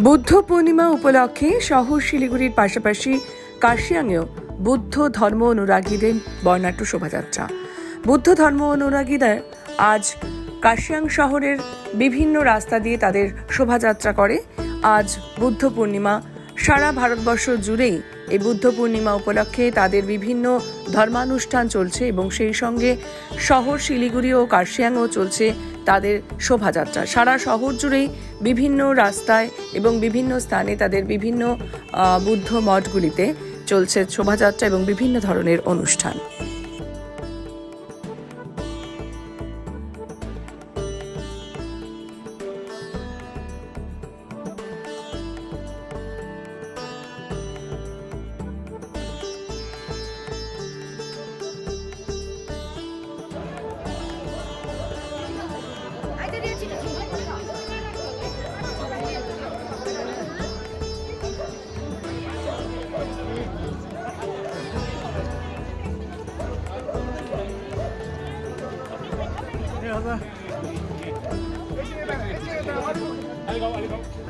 বুদ্ধ পূর্ণিমা উপলক্ষে শহর শিলিগুড়ির পাশাপাশি কার্শিয়াংয়েও বুদ্ধ ধর্ম অনুরাগীদের বর্ণাঢ্য শোভাযাত্রা। বুদ্ধ ধর্ম অনুরাগীরা আজ কার্শিয়াং শহরের বিভিন্ন রাস্তা দিয়ে তাদের শোভাযাত্রা করে। আজ বুদ্ধ পূর্ণিমা, সারা ভারতবর্ষ জুড়েই এই বুদ্ধ পূর্ণিমা উপলক্ষে তাদের বিভিন্ন ধর্মানুষ্ঠান চলছে এবং সেই সঙ্গে শহর শিলিগুড়ি ও কার্শিয়াংও চলছে তাদের শোভাযাত্রা। সারা শহর জুড়েই বিভিন্ন রাস্তায় এবং বিভিন্ন স্থানে তাদের বিভিন্ন বুদ্ধ মঠগুলিতে চলছে শোভাযাত্রা এবং বিভিন্ন ধরনের অনুষ্ঠান। Allez, go.